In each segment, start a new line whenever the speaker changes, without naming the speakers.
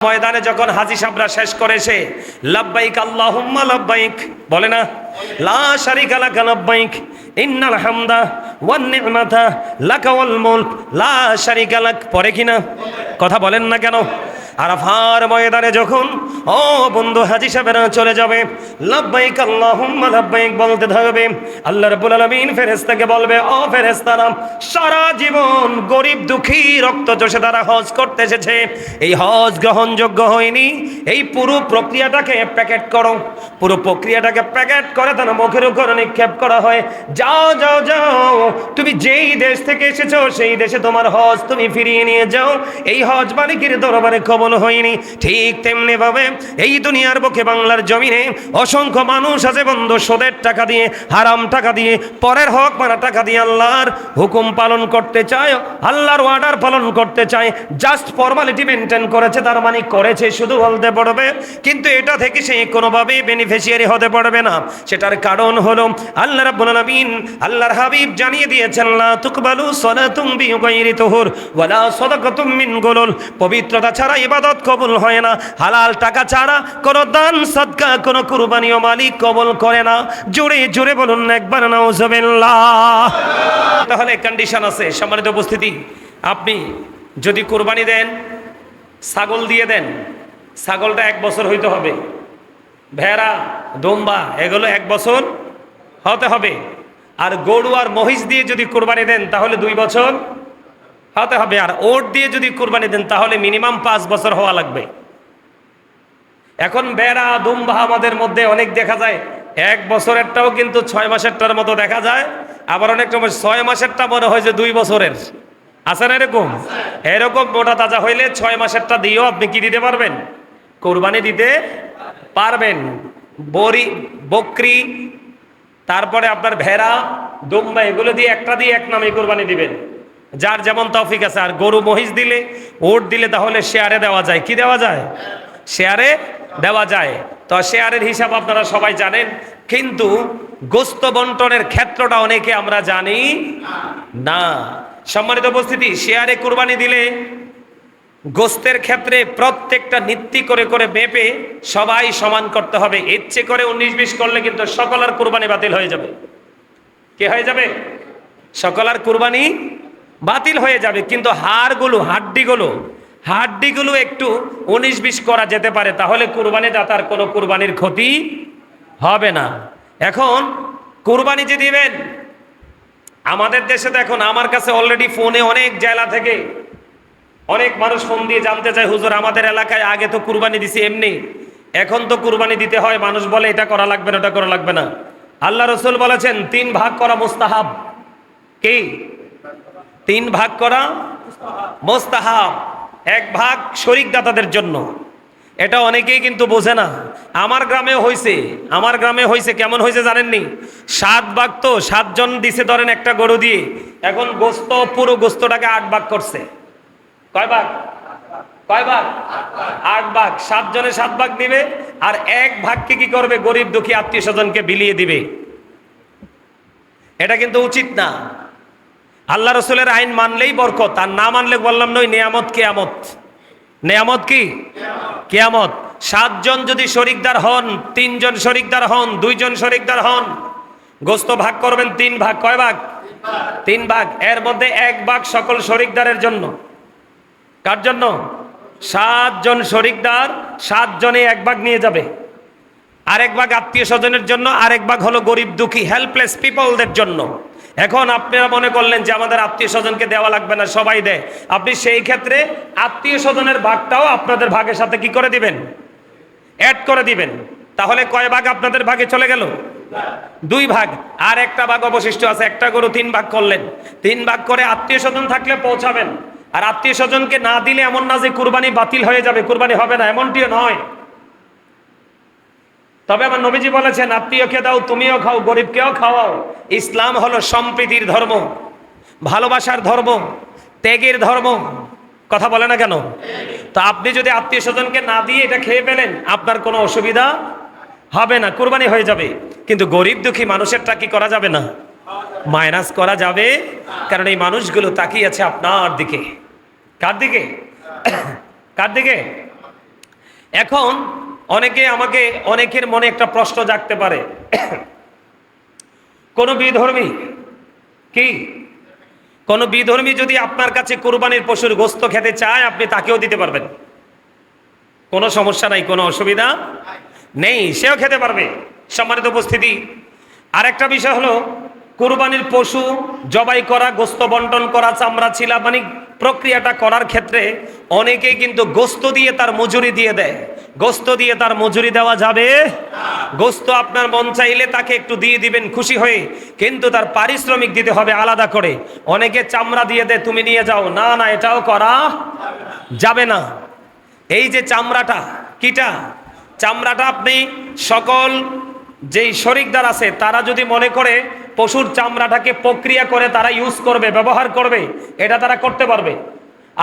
ময়দানে যখন হাজী সাহেবরা শেষ করেছে লাব্বাইক আল্লাহুম্মা লাব্বাইক বলে না, লা শারিকা লাকা লাব্বাইক ইন্নাল হামদা ওয়ান নি'মাতা লাকা ওয়াল মুলক লা শারিকা লাক, পরে কিনা কথা বলেন না কেন? আরাফার ময়দানে যখন ও বন্ধু হাজী সাহেবরা চলে যাবে লাব্বাইক আল্লাহুম্মা লাব্বাইক বলতে থাকবে, আল্লাহ রাব্বুল আলামিন ফেরেশতাকে বলবে, ও ফেরেশতারা, সারা জীবন গরিব দুঃখী রক্তচোষে তারা হজ করতে এসেছে, এই হজ গ্রহণযোগ্য হয়নি, এই পুরো প্রক্রিয়াটাকে প্যাকেট করো। পুরো প্রক্রিয়াটাকে প্যাকেট করে তারা মুখের উপর নিক্ষেপ করা হয়, যাও যাও যাও, তুমি যেই দেশ থেকে এসেছো সেই দেশে তোমার হজ তুমি ফিরিয়ে নিয়ে যাও, এই হজ মালিকের দরবারে কবুল হয়নি। ঠিক তেমনি ভাবে এই দুনিয়ার বুকে বাংলার জমিনে অসংখ্য মানুষ আছে বন্ধু, সুদের টাকা দিয়ে, হারাম টাকা দিয়ে, পরের হক মারা টাকা দিয়ে আল্লাহর হুকুম পালন করতে চায়, আল্লাহর অর্ডার পালন করতে চায়, জাস্ট ফর্মালিটি মেনটেন করেছে, তার মানে করেছে শুধু বলতে পারবে, কিন্তু এটা থেকে সে কোনোভাবেই বেনিফিশিয়ারি হতে পারবে না। সেটার কারণ হলো আল্লাহ রাব্বুল আলামিন, আল্লাহর হাবিব জানিয়ে দিয়েছেন, লা তুকবালু সালাতুম বিগাইরি তুহুর ওয়ালা সাদাকাতুম মিন গুলুল, পবিত্রতা ছাড়া ইবাদত কবুল হয় না, হালাল টাকা ছাড়া কোনো দান সাদকা কোনো কুরবানিও মালিক কবুল করে না। জোরে জোরে বলুন একবার নাউজুবিল্লাহ। তাহলে কন্ডিশন আছে সম্মানিত উপস্থিতি, আপনি যদি কুরবানি দেন, ছাগল দিয়ে দেন, ছাগলটা 1 বছর হইতে হবে, ভেড়া দোম্বা এগুলো 1 বছর হতে হবে, আর গরু আর মহিষ দিয়ে যদি কুরবানি দেন তাহলে 2 বছর হতে হবে, আর ওট দিয়ে যদি কুরবানি দেন তাহলে মিনিমাম 5 বছর হওয়া লাগবে। এখন ভেড়া দুম্বা আমাদের মধ্যে অনেক দেখা যায়, 1 বছরেরটাও কিন্তু 6 মাসেরটার মতো দেখা যায়, আবার অনেক সময় 6 মাসেরটা মনে হয় যে 2 বছরের। আছে না এরকম? এরকম মোটা তাজা হইলে 6 মাসেরটা দিয়েও আপনি কি দিতে পারবেন? কোরবানি দিতে পারবেন। বকরি, তারপরে আপনার ভেড়া দুম্বা এগুলো দিয়ে একটা দিয়ে এক নামে কোরবানি দিবেন, যার যেমন তৌফিক আছে। আর গরু মহিষ দিলে, ওট দিলে তাহলে শেয়ারে দেওয়া যায়। কি দেওয়া যায়? শেয়ারে দেওয়া যায়। তো শেয়ারের হিসাব আপনারা সবাই জানেন, কিন্তু গোস্ত বন্টনের ক্ষেত্রটা অনেকে আমরা জানি না। সম্মানিত উপস্থিতি, শেয়ারে কুরবানি দিলে গোস্তের ক্ষেত্রে প্রত্যেকটা নীতি করে করে মেপে সবাই সমান করতে হবে। ইচ্ছে করে 19-20 করলে কিন্তু সকলের কুরবানি বাতিল হয়ে যাবে। কে হয়ে যাবে? সকলের কুরবানি বাতিল হয়ে যাবে। কিন্তু হাড্ডিগুলো একটু 19-20 করা যেতে পারে, তাহলে কুরবানি দাতার কোনো কুরবানির ক্ষতি হবে না। এখন কুরবানি যে দিবেন, আমাদের দেশে দেখুন, আমার কাছে অলরেডি ফোনে অনেক জেলা থেকে অনেক মানুষ ফোন দিয়ে জানতে চায়, হুজুর আমাদের এলাকায় আগে তো কুরবানি দিছি এমনি, এখন তো কুরবানি দিতে হয়, মানুষ বলে এটা করা লাগবে না, ওটা করা লাগবে না। আল্লাহ রসুল বলেছেন 3 ভাগ করা মুস্তাহাব। কি? 3 ভাগ করা মুস্তাহাব, 1 ভাগ শরীক দাতাদের জন্য। এটা অনেকেই কিন্তু বোঝে না। আমার গ্রামে হয়েছে কেমন হয়েছে জানেননি? 7 ভাগ, তো 7 জন দিছে ধরেন একটা গরু দিয়ে, এখন গোস্ত পুরো গোস্তটাকে 8 ভাগ করছে। কয় ভাগ? 8 ভাগ। 7 জনে 7 ভাগ দিবে, আর 1 ভাগকে কি করবে? গরিব দুঃখী আত্মীয় স্বজনকে বিলিয়ে দিবে। এটা কিন্তু উচিত না। আল্লাহ রসুলের আইন মানলেই বরকত, আর না মানলে বললাম নই নিয়ামত কিয়ামত। নিয়ামত কি? কিয়ামত। 7 জন যদি শরিকদার হন, 3 জন শরিকদার হন, 2 জন শরিকদার হন, গোস্ত ভাগ করবেন 3 ভাগ। কয় ভাগ? 3 ভাগ। এর মধ্যে 1 ভাগ সকল শরিকদারের জন্য। কার জন্য? 7 জন শরিকদার, 7 জনে 1 ভাগ নিয়ে যাবে। আরেক ভাগ আত্মীয় স্বজনের জন্য, আরেক ভাগ হলো গরিব দুঃখী হেল্পলেস পিপলদের জন্য। এখন আপনারা মনে করলেন যে আমাদের আত্মীয় স্বজনকে দেওয়া লাগবে না, সবাই দেয়। আপনি সেই ক্ষেত্রে আত্মীয় স্বজনের ভাগটাও আপনাদের ভাগের সাথে কি করে দিবেন? অ্যাড করে দিবেন। তাহলে কয় ভাগ আপনাদের ভাগে চলে গেল? 2 ভাগ। আর একটা ভাগ অবশিষ্ট আছে। একটা গরু 3 ভাগ করলেন, 3 ভাগ করে আত্মীয় স্বজন থাকলে পৌঁছাবেন। আর আত্মীয় স্বজনকে না দিলে এমন না যে কুরবানি বাতিল হয়ে যাবে, কুরবানি হবে না, এমনটিও নয়। তবে আমার নবীজি বলেছেন, আত্মীয়কে দাও, তুমিও খাও, গরিবকেও খাওয়াও। ইসলাম হলো সম্প্রীতির ধর্ম, ভালোবাসার ধর্ম, ত্যাগের ধর্ম। কথা বলে না কেন? তো আপনি যদি আত্মীয় স্বজনকে না দিয়ে এটা খেয়ে ফেলেন, আপনার কোনো অসুবিধা হবে না, কুরবানি হয়ে যাবে। কিন্তু গরিব দুঃখী মানুষেরটা কি করা যাবে না? মাইনাস করা যাবে। কারণ এই মানুষগুলো তাকিয়ে আছে আপনার দিকে। কার দিকে? কার দিকে? এখন অনেকের মনে একটা প্রশ্ন জাগতে পারে, কোন বিধর্মী যদি আপনার কাছে কুরবানির পশুর গোশত খেতে চায়, আপনি তাকেও দিতে পারবেন, কোনো সমস্যা নাই, কোনো অসুবিধা নেই, সেও খেতে পারবে। সম্মানিত উপস্থিতি, আরেকটা বিষয় হলো, কুরবানির পশু জবাই করা, গোশত বন্টন করা, চামড়া ছিলা, মানে প্রক্রিয়াটা করার ক্ষেত্রে অনেকেই কিন্তু গোশত দিয়ে তার মজুরি দিয়ে দেয়। গোশত দিয়ে তার মজুরি দেওয়া যাবে? গোশত আপনার মন চাইলে তাকে একটু দিয়ে দিবেন খুশি হয়ে, কিন্তু তার পারিশ্রমিক দিতে হবে আলাদা করে। অনেকে চামড়া দিয়ে দেয়, তুমি নিয়ে যাও, না না, এটাও করা যাবে না। এই যে চামড়াটা, চামড়াটা আপনি সকল যেই শরিকদার আছে তারা যদি মনে করে পশুর চামড়াটাকে প্রক্রিয়া করে তারা ইউজ করবে, ব্যবহার করবে, এটা তারা করতে পারবে।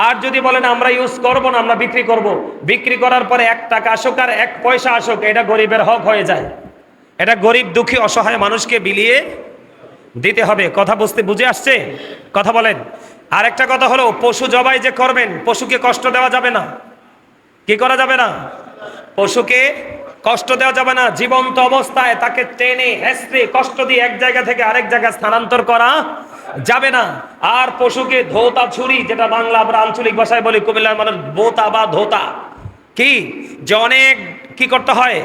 আর যদি বলেন আমরা ইউজ করব না, আমরা বিক্রি করব, বিক্রি করার পরে 1 টাকা আসুক আর 1 পয়সা আসুক, এটা গরিবের হক হয়ে যায়। এটা গরিব দুঃখী অসহায় মানুষকে বিলিয়ে দিতে হবে। কথা বুঝে আসছে? কথা বলেন। আর একটা কথা হলো, পশু জবাই যে করবেন, পশুকে কষ্ট দেওয়া যাবে না। কি করা যাবে না? পশুকে কষ্ট দেওয়া যাবে না। জীবন্ত অবস্থায় তাকে টেনে হেঁচড়ে কষ্ট দিয়ে এক জায়গা থেকে আরেক জায়গায় স্থানান্তর করা যাবে না। আর পশুকে ধোতা ছুরি, যেটা বাংলা আমরা আঞ্চলিক ভাষায় বলি, কুমিল্লার মানুষ বোতা বা ধোতা, কি যে অনেক কি করতে হয়,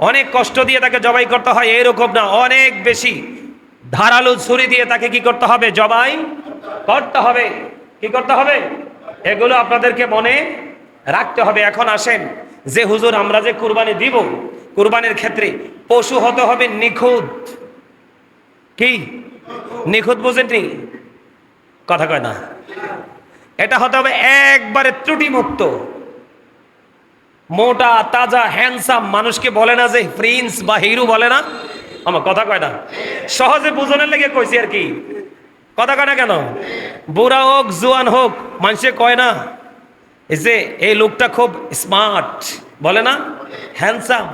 অনেক কষ্ট দিয়ে তাকে জবাই করতে হয়, এরকম না, অনেক বেশি ধারালো ছুরি দিয়ে তাকে কি করতে হবে, জবাই করতে হবে। কি করতে হবে? এগুলো আপনাদেরকে মনে রাখতে হবে। এখন আসেন, যে হুজুর আমরা যে কুরবানি দিব, কুরবানির ক্ষেত্রে পশু হতে হবে নিখুঁত। কি নিখুঁত বুঝেননি? কথা কয় না। এটা হতে হবে একবারে ত্রুটিমুক্ত, মোটা তাজা হ্যান্ডসাম। মানুষকে বলে না যে প্রিন্স বা হিরো, বলে না? আমার কথা কয় না, সহজে বুঝনের লেগে কইছি আর কি। কথা কয় না কেন? বুড়া হোক জোয়ান হোক, মানুষে কয় না এই যে এই লোকটা খুব স্মার্ট, বলে না? হ্যান্ডসাম,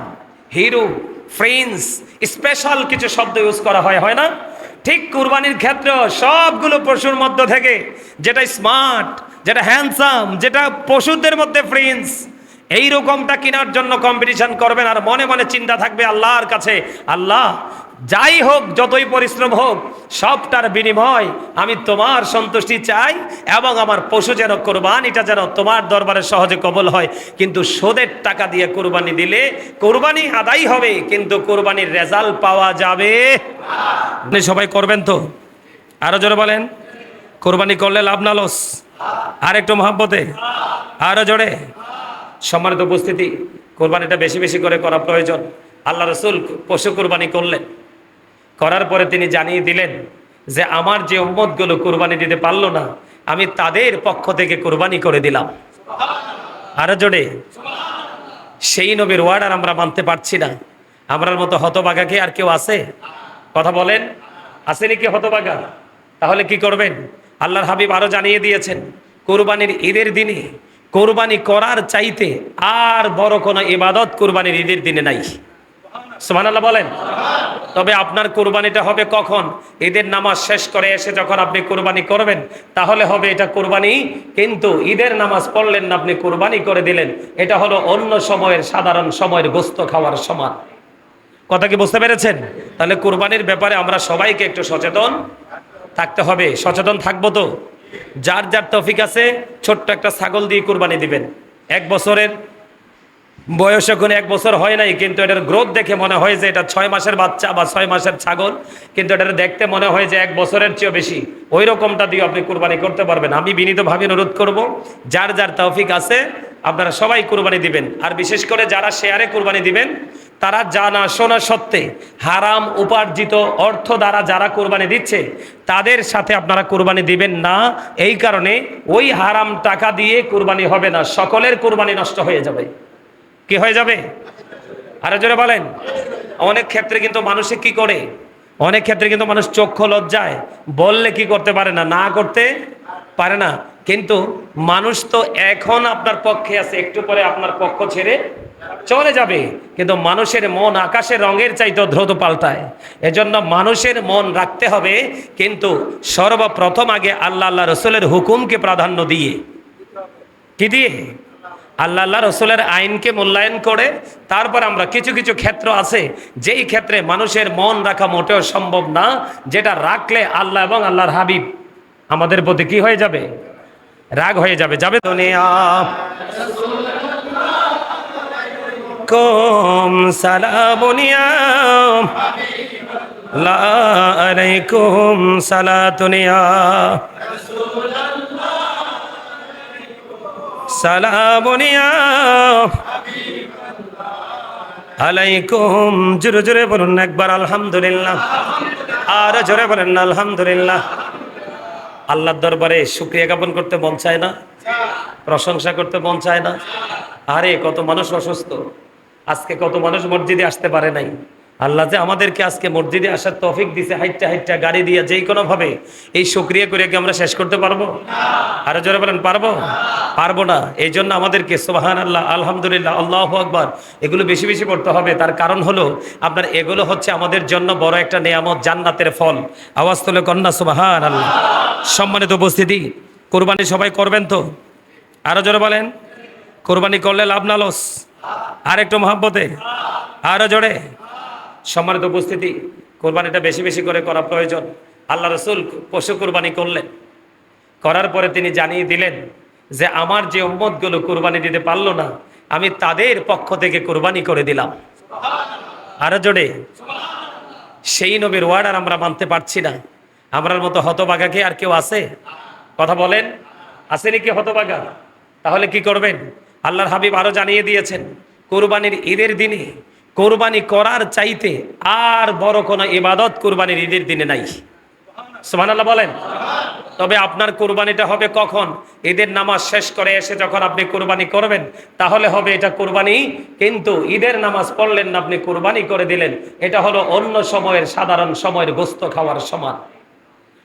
হিরো, প্রিন্স, স্পেশাল কিছু শব্দ ইউজ করা হয় না? ঠিক কুরবানির ক্ষেত্রে সবগুলো পশুর মধ্য থেকে যেটা স্মার্ট, যেটা হ্যান্ডসাম, যেটা পশুদের মধ্যে প্রিন্স, এই রকমটা কেনার জন্য কম্পিটিশন করবেন। আর মনে মনে চিন্তা থাকবে আল্লাহর কাছে, আল্লাহ যাই হোক, যতই পরিশ্রম হোক, সবটার বিনিময় আমি তোমার সন্তুষ্টি চাই, এবং আমার পশু যেন কোরবানিটা যেন তোমার দরবারে সহজে কবল হয়। কিন্তু সুদের টাকা দিয়ে কোরবানি দিলে কোরবানি আদায় হবে, কিন্তু কোরবানির রেজাল্ট পাওয়া যাবে। আপনি সবাই করবেন তো? আরো জোরে বলেন, কোরবানি করলে লাভ না লস? আর একটু মহাব্বতে, আরো জোরে। সম্মানিত উপস্থিতি, কোরবানিটা বেশি বেশি করে করা প্রয়োজন। আল্লাহ রসুল পশু কোরবানি করলেন, করার পরে তিনি জানিয়ে দিলেন যে আমার যে উম্মতগুলো কোরবানি দিতে পারলো না, আমি তাদের পক্ষ থেকে কোরবানি করে দিলাম। আরো জোরে। সেই নবীর ওয়ার্ড আর আমরা মানতে পারছি না। আমরার মতো হতভাগা কি আর কেউ আছে? কথা বলেন, আসেনি কি হতভাগা? তাহলে কি করবেন? আল্লাহর হাবিব আরো জানিয়ে দিয়েছেন, কোরবানির ঈদের দিনে কোরবানি করার চাইতে আর বড় কোনো ইবাদত কোরবানির ঈদের দিনে নাই। সুবহানাল্লাহ বলেন। তবে আপনার কোরবানিটা হবে কখন? ঈদের নামাজ শেষ করে এসে যখন আপনি কোরবানি করবেন, তাহলে হবে এটা কোরবানি। কিন্তু ঈদের নামাজ পড়লেন না, আপনি কোরবানি করে দিলেন, এটা হলো অন্য সময়ের সাধারণ সময়ের গোশত খাওয়ার সমান। কথা কি বুঝতে পেরেছেন? তাহলে কোরবানির ব্যাপারে আমরা সবাইকে একটু সচেতন থাকতে হবে। সচেতন থাকবো তো? যার যার তৌফিক আছে ছোট্ট একটা ছাগল দিয়ে কোরবানি দিবেন। 1 বছরের বয়স, এখন 1 বছর হয় নাই, কিন্তু এটার গ্রোথ দেখে মনে হয় যে এটা 6 মাসের বাচ্চা বা 6 মাসের ছাগল, কিন্তু এটা দেখতে মনে হয় যে 1 বছরের চেয়েও বেশি। ওই রকমটা দিয়ে আপনি কোরবানি করতে পারবেন। আমি বিনীতভাবে অনুরোধ করব, যার যার তৌফিক আছে আপনারা সবাই কোরবানি দিবেন। আর বিশেষ করে যারা শেয়ারে কোরবানি দিবেন, তারা জানা শোনা সত্ত্বে হারাম উপার্জিত অর্থ দ্বারা যারা কোরবানি দিচ্ছে, তাদের সাথে আপনারা কোরবানি দিবেন না। এই কারণে ওই হারাম টাকা দিয়ে কোরবানি হবে না, সকলের কোরবানি নষ্ট হয়ে যাবে। কি হয়ে যাবে? আরো জোরে বলেন। অনেক ক্ষেত্রে কিন্তু মানুষে কি করে, অনেক ক্ষেত্রে কিন্তু মানুষ চক্ষু লজ্জায় বললে কি করতে পারে না, না করতে পারে না। কিন্তু মানুষ তো এখন আপনার পক্ষে আছে, একটু পরে আপনার পক্ষ ছেড়ে চলে যাবে। কিন্তু মানুষের মন আকাশের রঙের চাইতে দ্রুত পাল্টায়। এজন্য মানুষের মন রাখতে হবে, কিন্তু সর্বপ্রথম আগে আল্লাহ রসুলের হুকুমকে প্রাধান্য দিয়ে। কি দিয়ে? আল্লাহ রসুলের আইনকে মূল্যায়ন করে তারপর আমরা কিছু কিছু ক্ষেত্র আছে যেই ক্ষেত্রে মানুষের মন রাখা মোটেও সম্ভব না, যেটা রাখলে আল্লাহ এবং আল্লাহর হাবিব আমাদের প্রতি কি হয়ে যাবে? রাগ হয়ে যাবে। যাবে দুনিয়া কুম সালামুনিয়া লা আলাইকুম সালাতুনিয়া সালামুনিয়া আলাইকুম। জোরে জোরে বলুন একবার আলহামদুলিল্লাহ, আর জোরে বলেন আলহামদুলিল্লাহ। আল্লাহর দরবারে শুকরিয়া জ্ঞাপন করতে মন চায় না? প্রশংসা করতে মন চায় না? আরে কত মানুষ অসুস্থ, আজকে কত মানুষ মসজিদে আসতে পারে নাই। আল্লাহ যে আমাদেরকে আজকে মসজিদে আসার তৌফিক দিছে, হাইট্টা হাইট্টা গাড়ি দিয়ে যেই কোনো ভাবে, এই শুকরিয়া করে কি আমরা শেষ করতে পারবো? আরো জোরে বলেন পারবো? পারবো না। এই জন্য আমাদেরকে সুবহানাল্লাহ, আলহামদুলিল্লাহ, আল্লাহু আকবার এগুলো বেশি বেশি পড়তে হবে। তার কারণ হলো আপনার এগুলো হচ্ছে আমাদের জন্য বড় একটা নেয়ামত, জান্নাতের ফল। আওয়াজ তুলে কন্যা সুবহানাল্লাহ। সম্মানিত উপস্থিতি, কোরবানি সবাই করবেন তো? আরো জোরে বলেন, কোরবানি করলে লাভ না লস? আর একটু মহব্বতে, আরো জোরে। সম্মানিত উপস্থিতি, কোরবানিটা বেশি বেশি করে করা প্রয়োজন। আল্লাহ রসুল পশু কোরবানি করলেন, করার পরে তিনি জানিয়ে দিলেন যে আমার যে উম্মতগুলো কোরবানি দিতে পারলো না, আমি তাদের পক্ষ থেকে কোরবানি করে দিলাম। আরো জোরে। সেই নবীর ওয়ার্ড আর আমরা মানতে পারছি না। আমরার মতো হতভাগা কি আর কেউ আছে? কথা বলেন, আসেনি কি হতভাগা? তাহলে কি করবেন? আল্লাহর হাবিব আরো জানিয়ে দিয়েছেন, কোরবানির ঈদের দিনে কোরবানি করার চাইতে আর বড় কোনো ইবাদত কোরবানির ঈদের দিনে নাই। সুবহানাল্লাহ বলেন। তবে আপনার কোরবানিটা হবে কখন? ঈদের নামাজ শেষ করে এসে যখন আপনি কোরবানি করবেন, তাহলে হবে এটা কোরবানি। কিন্তু ঈদের নামাজ পড়লেন না, আপনি কোরবানি করে দিলেন, এটা হলো অন্য সময়ের সাধারণ সময়ের গোস্ত খাওয়ার সমান।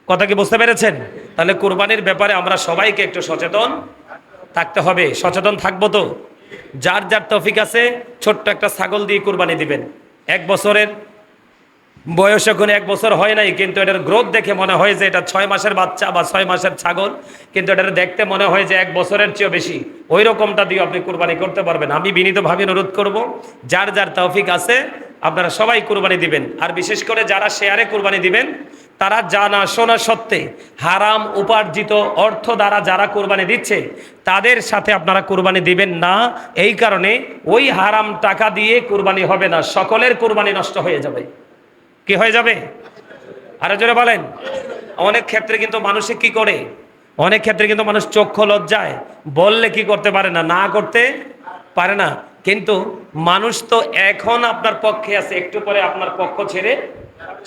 কথা কি বুঝতে পেরেছেন? তাহলে কোরবানির ব্যাপারে আমরা সবাইকে একটু সচেতন থাকতে হবে। সচেতন থাকবো তো? যার যার তৌফিক আছে ছোট্ট একটা ছাগল দিয়ে কোরবানি দিবেন। 1 বছরের বয়স এখন 1 বছর হয় নাই, কিন্তু এটার গ্রোথ দেখে মনে হয় যে এটা 6 মাসের বাচ্চা বা 6 মাসের ছাগল, কিন্তু এটা দেখতে মনে হয় যে 1 বছরের চেয়েও বেশি। ওই রকমটা দিয়ে আপনি কোরবানি করতে পারবেন। আমি বিনীতভাবে অনুরোধ করব, যার যার তৌফিক আছে আপনারা সবাই কোরবানি দিবেন। আর বিশেষ করে যারা শেয়ারে কোরবানি দিবেন, তারা জানা শোনা সত্ত্বে হারাম উপার্জিত অর্থ দ্বারা যারা কোরবানি দিচ্ছে, তাদের সাথে আপনারা কোরবানি দিবেন না। এই কারণে ওই হারাম টাকা দিয়ে কোরবানি হবে না, সকলের কোরবানি নষ্ট হয়ে যাবে। কি হয়ে যাবে? আরো জোরে বলেন। অনেক ক্ষেত্রে কিন্তু মানুষে কি করে, অনেক ক্ষেত্রে কিন্তু মানুষ চক্ষু লজ্জায় বললে কি করতে পারে না, না করতে পারে না। কিন্তু মানুষ তো এখন আপনার পক্ষে আছে, একটু পরে আপনার পক্ষ ছেড়ে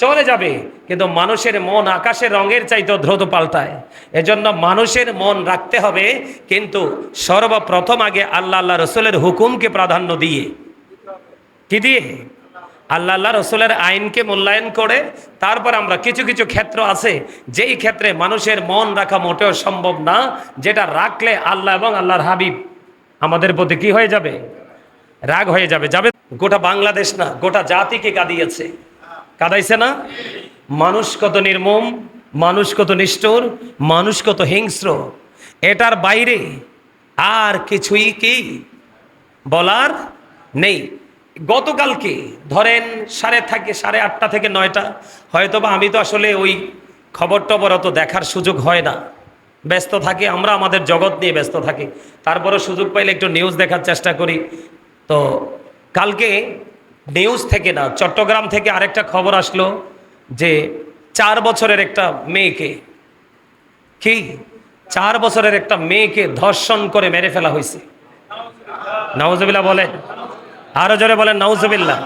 চলে যাবে। কিন্তু মানুষের মন আকাশের রঙের চাইতে দ্রুত পাল্টায়। এজন্য মানুষের মন রাখতে হবে, কিন্তু সর্বপ্রথম আগে আল্লাহ রসুলের হুকুমকে প্রাধান্য দিয়ে, কি দিয়ে? আল্লাহ রসুলের আইনকে মূল্যায়ন করে তারপর আমরা কিছু কিছু ক্ষেত্র আছে যেই ক্ষেত্রে মানুষের মন রাখা মোটেও সম্ভব না, যেটা রাখলে আল্লাহ এবং আল্লাহর হাবিব আমাদের প্রতি কি হয়ে যাবে? রাগ হয়ে যাবে। যাবে। গোটা বাংলাদেশ না, গোটা জাতিকে কাঁদিয়েছে, কাঁদাইছে না? মানুষ কত নির্মম, মানুষ কত নিষ্ঠুর, মানুষ কত হিংস্র, এটার বাইরে আর কিছুই কি বলার নেই। গতকালকে ধরেন 8:30 থেকে 9টা, হয়তোবা আমি তো আসলে ওই খবর টবর অত দেখার সুযোগ হয় না, ব্যস্ত থাকি, আমরা আমাদের জগৎ নিয়ে ব্যস্ত থাকি। তারপরে সুযোগ পাইলে একটু নিউজ দেখার চেষ্টা করি। তো কালকে নিউজ থেকে না, চট্টগ্রাম থেকে আরেকটা খবর আসলো যে 4 বছরের একটা মেয়েকে, কি 4 বছরের একটা মেয়েকে ধর্ষণ করে মেরে ফেলা হয়েছে। নাউজুবিল্লাহ বলেন, আরো জোরে বলেন নাউজুবিল্লাহ।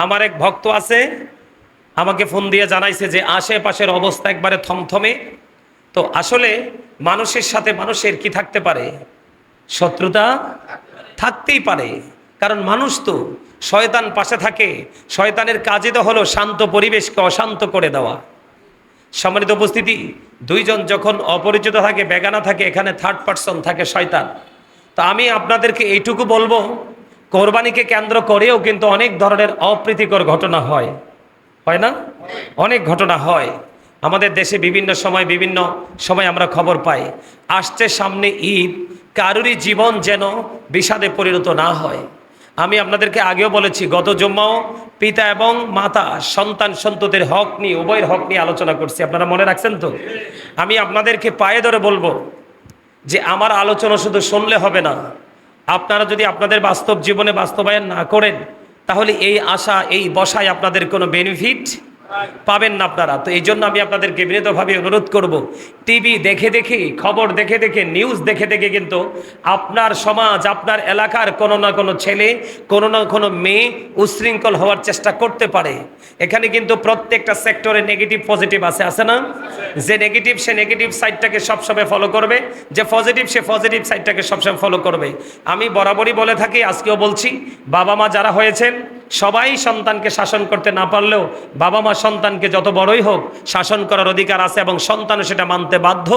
আমার এক ভক্ত আছে, আমাকে ফোন দিয়ে জানাইছে যে আশেপাশের অবস্থা একবারে থমথমে। তো আসলে মানুষের সাথে মানুষের কি থাকতে পারে? শত্রুতা থাকতেই পারে, কারণ মানুষ তো, শয়তান পাশে থাকে। শয়তানের কাজই তো হলো শান্ত পরিবেশকে অশান্ত করে দেওয়া। সম্মানিত উপস্থিতি, দুইজন যখন অপরিচিত থাকে, বেগানা থাকে, এখানে থার্ড পার্সন থাকে শয়তান। তো আমি আপনাদেরকে এইটুকু বলবো, কোরবানিকে কেন্দ্র করেও কিন্তু অনেক ধরনের অপ্রীতিকর ঘটনা হয়, হয় না? অনেক ঘটনা হয় আমাদের দেশে। বিভিন্ন সময় আমরা খবর পাই, আসছে সামনে ঈদ, কারুরই জীবন যেন বিষাদে পরিণত না হয়। আমি আপনাদেরকে আগেও বলেছি, গত জুম্মাও পিতা এবং মাতা সন্তান সন্ততির হক নিয়ে, উভয়ের হক নিয়ে আলোচনা করছি, আপনারা মনে রাখছেন তো? আমি আপনাদেরকে পায়ে ধরে বলবো যে আমার আলোচনা শুধু শুনলে হবে না, আপনারা যদি আপনাদের বাস্তব জীবনে বাস্তবায়ন না করেন তাহলে এই আশা, এই বসায় আপনাদের কোনো বেনিফিট পাবেন না আপনারা। তো এই জন্য আমি আপনাদেরকে বিনীতভাবে অনুরোধ করব, টিভি দেখে দেখে, খবর দেখে দেখে, নিউজ দেখে দেখে কিন্তু আপনার সমাজ, আপনার এলাকার কোনো না কোনো ছেলে, কোনো না কোনো মেয়ে উশৃঙ্খল হওয়ার চেষ্টা করতে পারে। এখানে কিন্তু প্রত্যেকটা সেক্টরে নেগেটিভ পজিটিভ আছে না? যে নেগেটিভ সে নেগেটিভ সাইডটাকে সবসময় ফলো করবে, যে পজিটিভ সে পজিটিভ সাইডটাকে সবসময় ফলো করবে। আমি বরাবরই বলে থাকি, আজকেও বলছি, বাবা মা যারা হয়েছেন সবাই সন্তানকে শাসন করতে না পারলেও বাবা মা সন্তানকে যত বড়ই হোক শাসন করার অধিকার আছে এবং সন্তানও সেটা মানতে বাধ্য।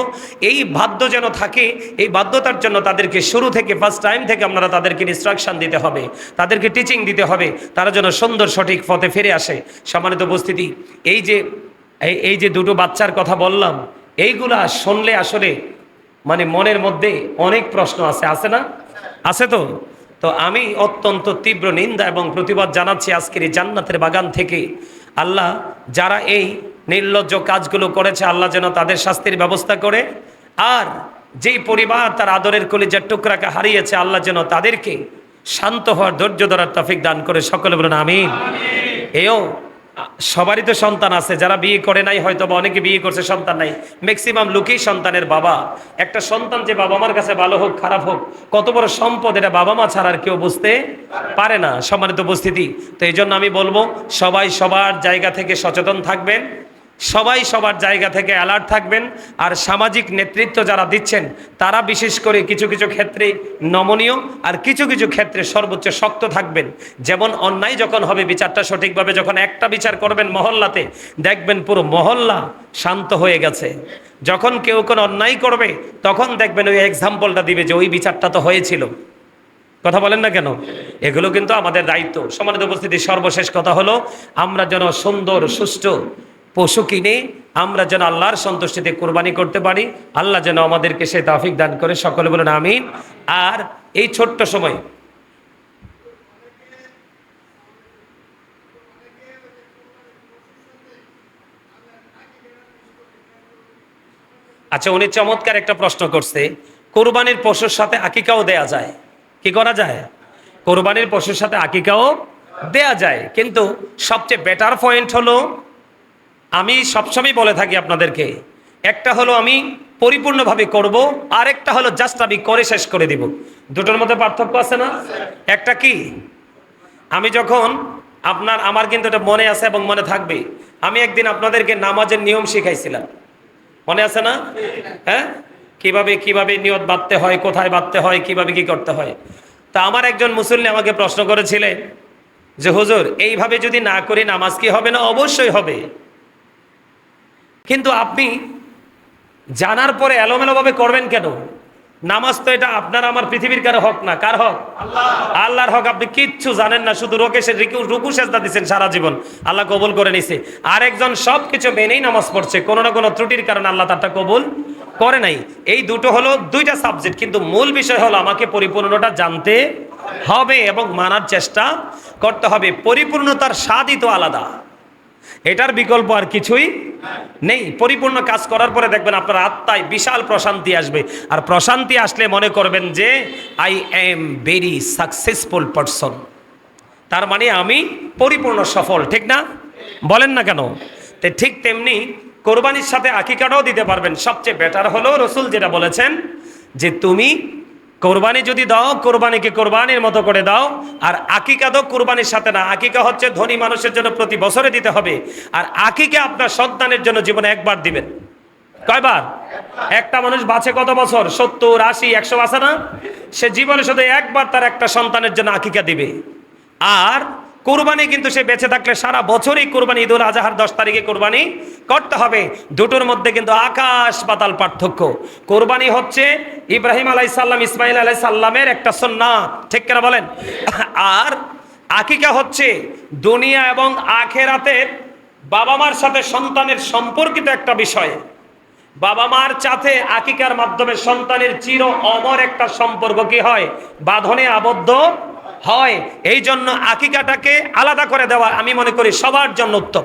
এই বাধ্য যেন থাকে, এই বাধ্যতার জন্য তাদেরকে শুরু থেকে, ফার্স্ট টাইম থেকে আপনারা তাদেরকে ইনস্ট্রাকশন দিতে হবে, তাদেরকে টিচিং দিতে হবে, তারা যেন সুন্দর সঠিক পথে ফিরে আসে। সম্মানিত উপস্থিতি, এই যে দুটো বাচ্চার কথা বললাম, এইগুলা শুনলে আসলে মানে মনের মধ্যে অনেক প্রশ্ন আছে না? আছে তো? তো আমি অত্যন্ত তীব্র নিন্দা এবং প্রতিবাদ জানাচ্ছি আজকের এই জান্নাতের বাগান থেকে। আল্লাহ যারা এই নির্লজ্জ কাজগুলো করেছে, আল্লাহ যেন তাদের শাস্তির ব্যবস্থা করে, আর যেই পরিবার তার আদরের কলিজার টুকরাকে হারিয়েছে, আল্লাহ যেন তাদেরকে শান্ত হওয়ার, ধৈর্য ধরার তৌফিক দান করে। সকলে বলুন আমিন। এও সবারই তো সন্তান আছে, যারা বিয়ে করে নাই, হয়তো বা অনেকে বিয়ে করছে সন্তান নাই, ম্যাক্সিমাম লোকই সন্তানের বাবা। একটা সন্তান যে বাবা মার কাছে ভালো হোক খারাপ হোক, কত বড় সম্পদ, এটা বাবা মা ছাড়া আর কেউ বুঝতে পারে না। সম্মানিত উপস্থিতি, তো এই জন্য আমি বলবো, সবাই সবার জায়গা থেকে সচেতন থাকবেন, সবাই সবার জায়গা থেকে অ্যালার্ট থাকবেন। আর সামাজিক নেতৃত্ব যারা দিচ্ছেন তারা বিশেষ করে কিছু কিছু ক্ষেত্রে নমনীয়, আর কিছু কিছু ক্ষেত্রে সর্বোচ্চ শক্ত থাকবেন। যেমন অন্যায় যখন হবে, বিচারটা সঠিকভাবে যখন একটা বিচার করবেন মহল্লাতে, দেখবেন পুরো মহল্লা শান্ত হয়ে গেছে। যখন কেউ কোনো অন্যায় করবে তখন দেখবেন ওই এক্সাম্পলটা দিবে যে ওই বিচারটা তো হয়েছিল। কথা বলেন না কেন? এগুলো কিন্তু আমাদের দায়িত্ব। সম্মানিত উপস্থিতি, সর্বশেষ কথা হলো, আমরা যেন সুন্দর সুষ্ঠু পশু কিনে আমরা যেন আল্লাহর সন্তুষ্টিতে কোরবানি করতে পারি। আল্লাহ যেন আমাদেরকে সেই তৌফিক দান করে। সকলে বলুন আমিন। আর এই ছোট্ট সময় আচ্ছা, উনি চমৎকার একটা প্রশ্ন করছে, কোরবানির পশুর সাথে আকিকাও দেয়া যায়? কি করা যায়? কোরবানির পশুর সাথে আকিকাও দেয়া যায়, কিন্তু সবচেয়ে বেটার পয়েন্ট হলো, আমি সবসময় বলে থাকি আপনাদেরকে, একটা হলো আমি পরিপূর্ণভাবে করব, আর একটা হলো জাস্ট আমি করে শেষ করে দিব। দুটোর মধ্যে পার্থক্য আছে না? একটা কি, আমি যখন আমার কিন্তু এটা মনে আছে এবং মনে থাকবে, আমি একদিন আপনাদেরকে নামাজের নিয়ম শিখাইছিলাম, মনে আছে না? হ্যাঁ, কিভাবে কিভাবে নিয়ত বাঁধতে হয়, কোথায় বাঁধতে হয়, কিভাবে কি করতে হয়। তা আমার একজন মুসল্লি আমাকে প্রশ্ন করেছিলেন যে হুজুর, এইভাবে যদি না করি নামাজ কি হবে না? অবশ্যই হবে, কিন্তু আপনি জানার পরে এলোমেলোভাবে করবেন কেন? নামাজ তো এটা আপনার আমার পৃথিবীর কারো হক না। কার হক? আল্লাহর হক। আপনি কিচ্ছু জানেন না, শুধু রুকু সেজদা দিচ্ছেন সারা জীবন, আল্লাহ কবুল করে নিছে। আরেকজন সবকিছু মেনেই নামাজ পড়ছে, কোনো না কোনো ত্রুটির কারণে আল্লাহ তারটা কবুল করে নাই। এই দুটো হলো দুইটা সাবজেক্ট, কিন্তু মূল বিষয় হলো আমাকে পরিপূর্ণটা জানতে হবে এবং মানার চেষ্টা করতে হবে। পরিপূর্ণতার স্বাদই তো আলাদা, এটার বিকল্প আর কিছুই নেই। পরিপূর্ণ কাজ করার পরে দেখবেন আপনার আত্মায় বিশাল প্রশান্তি আসবে, আর প্রশান্তি আসলে মনে করবেন যে I am very successful person, তার মানে আমি পরিপূর্ণ সফল। ঠিক না? বলেন না কেন? তো ঠিক তেমনি কোরবানির সাথে আকিকাটাও দিতে পারবেন। সবচেয়ে বেটার হলো রসুল যেটা বলেছেন যে তুমি কোরবানি যদি দাও, কোরবানিকে কোরবানির মতো করে দাও। আর আকিকা তো কোরবানির সাথে না, আকিকা হচ্ছে ধনী মানুষের জন্য প্রতি বছরে দিতে হবে, আর আকিকা আপনার সন্তানের জন্য জীবনে একবার দিবেন। কয়বার? একটা মানুষ বাঁচে কত বছর? 70, 80, 100 বাঁচে না? সে জীবনে শুধু একবার তার একটা সন্তানের জন্য আকিকা দিবে। আর কোরবানি কিন্তু সে বেঁচে থাকলে সারা বছরই কোরবানি, ঈদুল আজহার 10 তারিখে কোরবানি করতে হবে। দুটোর মধ্যে কিন্তু আকাশ পাতাল পার্থক্য। কোরবানি হচ্ছে ইব্রাহিম আলাইসাল্লাম, ইসমাইল আলাইসাল্লামের একটা সুন্নাত, ঠিক কিনা বলেন? আর আকিকা হচ্ছে দুনিয়া এবং আখেরাতের বাবা মার সাথে সন্তানের সম্পর্কিত একটা বিষয়। বাবা মার সাথে আকিকার মাধ্যমে সন্তানের চির অমর একটা সম্পর্ক কি হয়, বাঁধনে আবদ্ধ হয়। এই জন্য আকিকাটাকে আলাদা করে দেওয়া আমি মনে করি সবার জন্য উত্তম।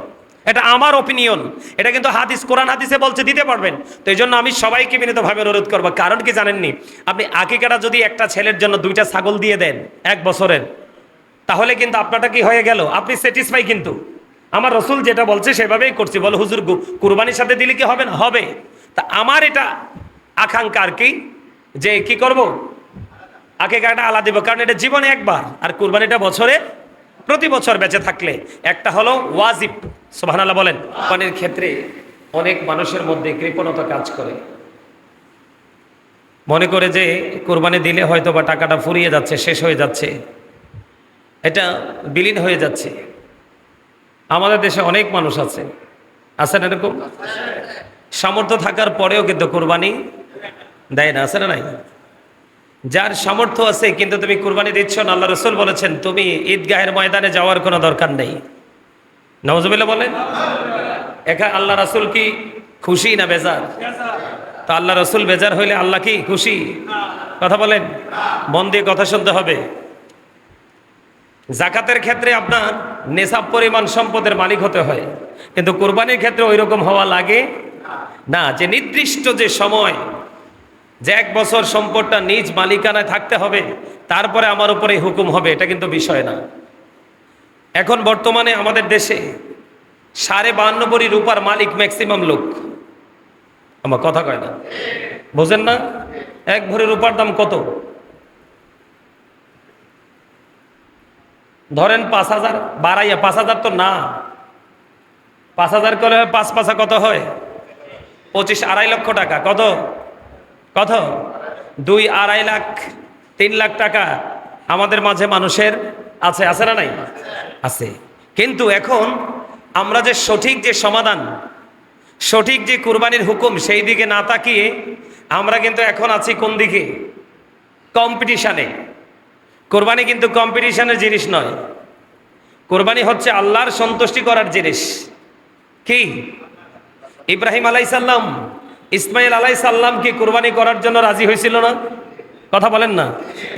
এটা আমার অপিনিয়ন, এটা কিন্তু হাদিস, কোরআন হাদিসে বলছে দিতে পারবেন। তো এই জন্য আমি সবাইকে বিনীতভাবে অনুরোধ করবো, কারণ কি জানেননি, আপনি আকিকাটা যদি একটা ছেলের জন্য 2টা ছাগল দিয়ে দেন 1 বছরের, তাহলে কিন্তু আপনারটা কি হয়ে গেল, আপনি স্যাটিসফাই। কিন্তু আমার রসুল যেটা বলছে সেভাবেই করছি। বলে হুজুর কুরবানির সাথে দিলে কি হবে না? হবে। তা আমার এটা আকাঙ্ক্ষা আর কি, যে কি করব, আকিকাটা আলাদা দিব, কারণ এটা জীবনে একবার, আর কুরবানিটা বছরে প্রতি বছর বেঁচে থাকলে। একটা হলো ওয়াজিব, সুবহানাল্লাহ বলেন। কুরবানির ক্ষেত্রে অনেক মানুষের মধ্যে কৃপণতা কাজ করে, মনে করে যে কুরবানি দিলে হয়তো বা টাকাটা ফুরিয়ে যাচ্ছে, শেষ হয়ে যাচ্ছে, এটা বিলীন হয়ে যাচ্ছে। আমাদের দেশে অনেক মানুষ আছে, আছেন এরকম, সামর্থ্য থাকার পরেও কিন্তু কুরবানি দেয় না, আছে না নাই? যার সামর্থ্য আছে কিন্তু তুমি কুরবানি দিচ্ছ না, আল্লাহ রসুল বলেছেন তুমি ঈদগাহের ময়দানে যাওয়ার কোনো দরকার নেই। নাউজুবিল্লাহ বলেন। এখানে আল্লাহ রসুল কি খুশি না বেজার? তা আল্লাহ রসুল বেজার হইলে আল্লাহ কি খুশি? কথা বলেন, মন দিয়ে কথা শুনতে হবে। জাকাতের ক্ষেত্রে আপনার নেশাব পরিমাণ সম্পদের মালিক হতে হয়, কিন্তু কুরবানির ক্ষেত্রে ওই রকম হওয়া লাগে না, যে নির্দিষ্ট যে সময়, যে 1 বছর সম্পদটা নিজ মালিকানায় থাকতে হবে, তারপরে আমার উপরে হুকুম হবে, এটা কিন্তু বিষয় না। এখন বর্তমানে আমাদের দেশে 52.5 ভরি রূপার মালিক ম্যাক্সিমাম লোক। আমার কথা কয় না, বোঝেন না? 1 ভরি রূপার দাম কত? ধরেন 5,000, বাড়াইয়া 5,000 তো না, 5,000 করে 5 পাঁচা কত হয়? 25, 2.5 লক্ষ টাকা। কত কত? 2, 2.5 লাখ, 3 লাখ টাকা আমাদের মাঝে মানুষের আছে, আছে না নাই? আছে। কিন্তু এখন আমরা যে সঠিক যে সমাধান, সঠিক যে কুরবানির হুকুম, সেই দিকে না তাকিয়ে আমরা কিন্তু এখন আছি কোন দিকে? কম্পিটিশানে। কোরবানি কিন্তু কম্পিটিশনের জিনিস নয়, কোরবানি হচ্ছে আল্লাহর সন্তুষ্টি করার জিনিস। কি? ইব্রাহিম আলাইসাল্লাম, ইসমাইল আলাইসাল্লাম কি কুরবানি করার জন্য রাজি হয়েছিল না? কথা বলেন না।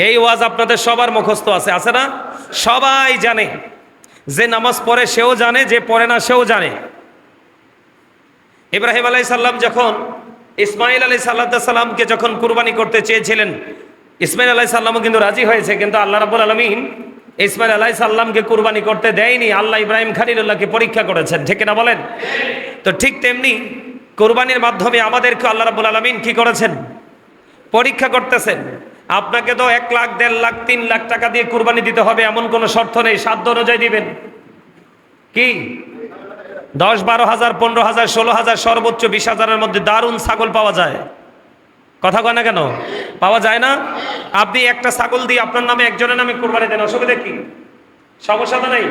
এই ওয়াজ আপনাদের সবার মুখস্থ আছে, আছে না? সবাই জানে, যে নামাজ পড়ে সেও জানে, যে পড়ে না সেও জানে। ইব্রাহিম আলাইসাল্লাম যখন ইসমাইল আলাইসাল্লামকে যখন কুরবানি করতে চেয়েছিলেন, ইসমাইল আলাইসাল্লামও কিন্তু রাজি হয়েছে, কিন্তু আল্লাহ রাব্বুল আলামিন ইসমাইল আলাইসাল্লামকে কুরবানি করতে দেয়নি। আল্লাহ ইব্রাহিম খলিলুল্লাহকে পরীক্ষা করেছেন, ঠিক না বলেন? তো ঠিক তেমনি কুরবানির মাধ্যমে আমাদেরকে আল্লাহ রাব্বুল আলামিন কি করেছেন? পরীক্ষা করতেছেন। আপনাকে তো 1 লাখ, 1.5 লাখ, 3 লাখ টাকা দিয়ে কুরবানি দিতে হবে এমন কোনো শর্ত নেই, সাধ্য অনুযায়ী দিবেন। কি 10, 12,000, 15,000, 16,000, সর্বোচ্চ 20,000-এর মধ্যে দারুণ ছাগল পাওয়া যায়। কথা কয় না কেন? পাওয়া যায় না? আপনি একটা ছাগল দিয়ে আপনার নামে, একজনের নামে কুরবানি দেন, অসুবিধা কি? সমস্যা তো নেই।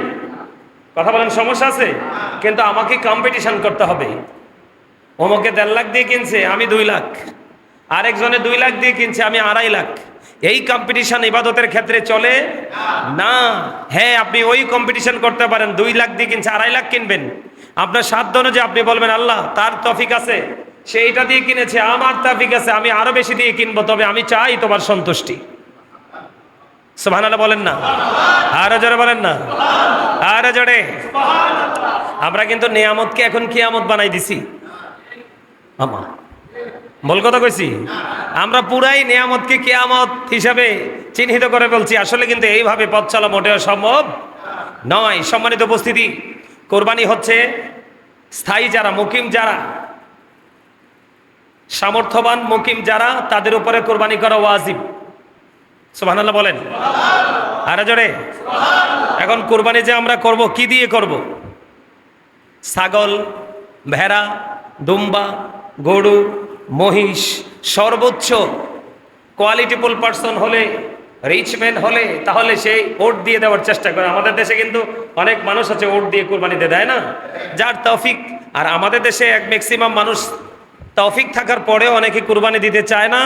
কথা বলেন, সমস্যা আছে? কিন্তু আমাকে কম্পিটিশন করতে হবে। অমুকে 1.5 লাখ দিয়ে কিনছে, আমি 2 লাখ, আরেকজনে 2 লাখ দিয়ে কিনছে, আমি 2.5 লাখ। এই কম্পিটিশন ইবাদতের ক্ষেত্রে চলে না। হ্যাঁ, আপনি ওই কম্পিটিশন করতে পারেন, 2 লাখ দিয়ে কিনছে, 2.5 লাখ কিনবেন। আপনার সাধ্য অনুযায়ী আপনি বলবেন আল্লাহ তার তৌফিক আছে, সে এইটা দিয়ে কিনেছে, আমার তৌফিক আছে, আমি আরো বেশি দিয়ে কিনবো, তবে আমি চাই তোমার সন্তুষ্টি। সুবহানাল্লাহ বলেন না? আরো জোরে বলেন না? আরো জোরে। আমরা কিন্তু নিয়ামতকে এখন কিয়ামত বানাই দিছি। আমা বল কথা কইছি, আমরা পুরাই নিয়ামতকে কিয়ামত হিসাবে চিহ্নিত করে বলছি। আসলে কিন্তু এইভাবে পথ চলা মোটেও সম্ভব নয়। সম্মানিত উপস্থিতি, কোরবানি হচ্ছে স্থায়ী যারা, মুকিম যারা, সামর্থ্যবান মুকিম যারা, তাদের উপরে কোরবানি করা ওয়াজিব। সুবহানাল্লাহ বলেন। আরে জোরে। এখন কোরবানি যে আমরা করব, কি দিয়ে করব? ছাগল, ভেড়া, দুম্বা, গরু, মহিষ, সর্বোচ্চ কোয়ালিটিফুল পার্সন হলে, রিচম্যান হলে, তাহলে সেই ওট দিয়ে দেওয়ার চেষ্টা করে। আমাদের দেশে কিন্তু অনেক মানুষ আছে ওট দিয়ে কুরবানিতে দেয় না, যার তৌফিক। আর আমাদের দেশে এক ম্যাক্সিমাম মানুষ তৌফিক থাকার পরেও অনেকে কুরবানি দিতে চায় না,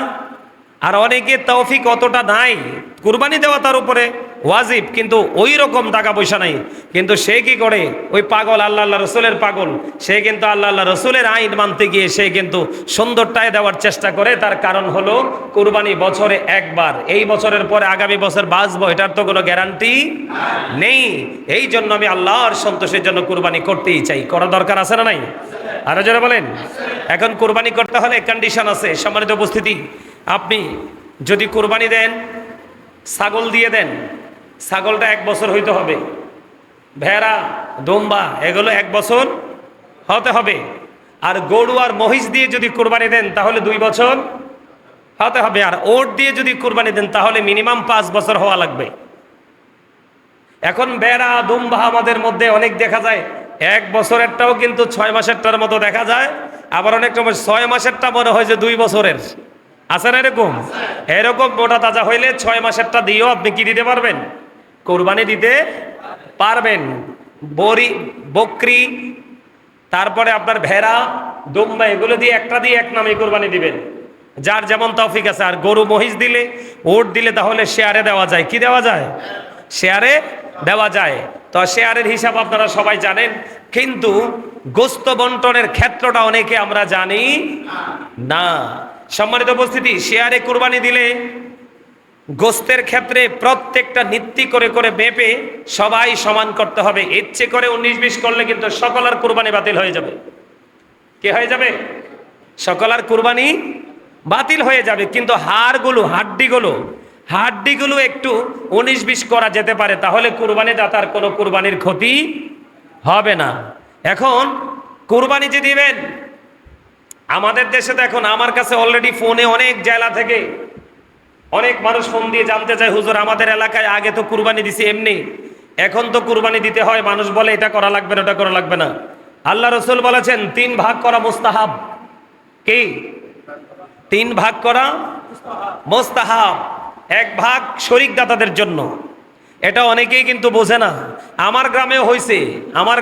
আর অনেকে তৌফিক অতটা নাই, কুরবানি দেওয়া তার উপরে ওয়াজিব, কিন্তু ওই রকম টাকা পয়সা নাই। কিন্তু সে কি করে, ওই পাগল আল্লাহ রসুলের পাগল, সে কিন্তু আল্লাহ রসুলের আইন মানতে গিয়ে সে কিন্তু সুন্দরটায় দেওয়ার চেষ্টা করে। তার কারণ হলো কুরবানি বছরে একবার, এই বছরের পরে আগামী বছর বাঁচবো এটার তো কোনো গ্যারান্টি নেই। এই জন্য আমি আল্লাহর সন্তোষের জন্য কুরবানি করতেই চাই। করা দরকার আছে না নাই? আরো যারা বলেন। এখন কুরবানি করতে হলে কন্ডিশন আছে। সম্মানিত উপস্থিতি, আপনি যদি কুরবানি দেন, ছাগল দিয়ে দেন, ছাগলটা 1 বছর হইতে হবে। ভেড়া, দুম্বা এগুলো 1 বছর হতে হবে। আর গরু আর মহিষ দিয়ে যদি কুরবানি দেন তাহলে 2 বছর হতে হবে। আর ওট দিয়ে যদি কুরবানি দেন তাহলে মিনিমাম 5 বছর হওয়া লাগবে। এখন ভেড়া, দুম্বা আমাদের মধ্যে অনেক দেখা যায় 1 বছরেরটাও কিন্তু 6 মাসেরটার মতো দেখা যায়। আবার অনেক সময় 6 মাসেরটা মনে হয় যে 2 বছরের। আছে না এরকম? এরকম মোটা তাজা হইলে 6 মাসেরটা দিয়েও আপনি কি দিতে পারবেন? কোরবানি দিতে পারবেন। বকরি, তারপরে আপনার ভেড়া, দুম্বা এগুলো দিয়ে একটা দিয়ে এক নামে কোরবানি দিবেন, যার যেমন তৌফিক আছে। আর গরু মহিষ দিলে, ওট দিলে তাহলে শেয়ারে দেওয়া যায়। কি দেওয়া যায়? শেয়ারে দেওয়া যায়। তো শেয়ারের হিসাব আপনারা সবাই জানেন, কিন্তু গোস্ত বন্টনের ক্ষেত্রটা অনেকে আমরা জানি না। সম্মানিত উপস্থিতি, শেয়ারে কুরবানি দিলে গোস্তের ক্ষেত্রে প্রত্যেকটা নীতি করে করে মেপে সবাই সমান করতে হবে। ইচ্ছে করে 19-20 করলে কিন্তু সকলের কুরবানি বাতিল হয়ে যাবে। কি হয়ে যাবে? সকলের কুরবানি বাতিল হয়ে যাবে। কিন্তু হাড্ডিগুলো একটু 19-20 করা যেতে পারে, তাহলে কুরবানি দাতার কোনো কুরবানির ক্ষতি হবে না। এখন কুরবানি যে দিবেন, আমাদের দেশে দেখুন, আমার কাছে অলরেডি ফোনে অনেক জেলা থেকে অনেক মানুষ ফোন দিয়ে জানতে চায়, হুজুর আমাদের এলাকায় আগে তো কুরবানি দিছি এমনি, এখন তো কুরবানি দিতে হয়। মানুষ বলে এটা করা লাগবে না, ওটা করা লাগবে না। আল্লাহ রসুল বলেছেন 3 ভাগ করা মুস্তাহাব। কি? 3 ভাগ করা মুস্তাহাব। 1 ভাগ শরিক দাতাদের জন্য। এটা অনেকেই কিন্তু বোঝে না। আমার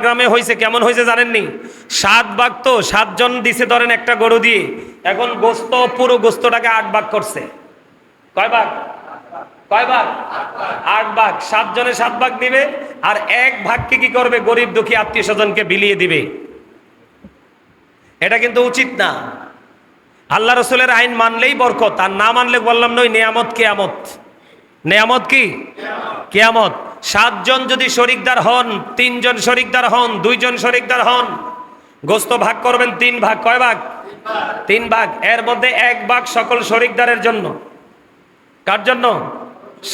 গ্রামে হয়েছে কেমন হয়েছে জানেননি? 7 ভাগ, তো 7 জন দিছে ধরেন একটা গরু দিয়ে, এখন গোস্ত, পুরো গোস্তটাকে 8 ভাগ করছে। কয় ভাগ? 8 ভাগ। 7 জনে 7 ভাগ দিবে, আর 1 ভাগকে কি করবে? গরিব দুঃখী আত্মীয় স্বজনকে বিলিয়ে দিবে। এটা কিন্তু উচিত না। আল্লাহ রসুলের আইন মানলেই বরকত, আর না মানলে বললাম নই নিয়ামত কিয়ামত। নিয়ামত কি? কিয়ামত। 7 জন যদি শরিকদার হন, 3 জন শরিকদার হন, 2 জন শরিকদার হন, গোস্ত ভাগ করবেন 3 ভাগ। কয় ভাগ? 3 ভাগ। এর মধ্যে 1 ভাগ সকল শরিকদারের জন্য। কার জন্য?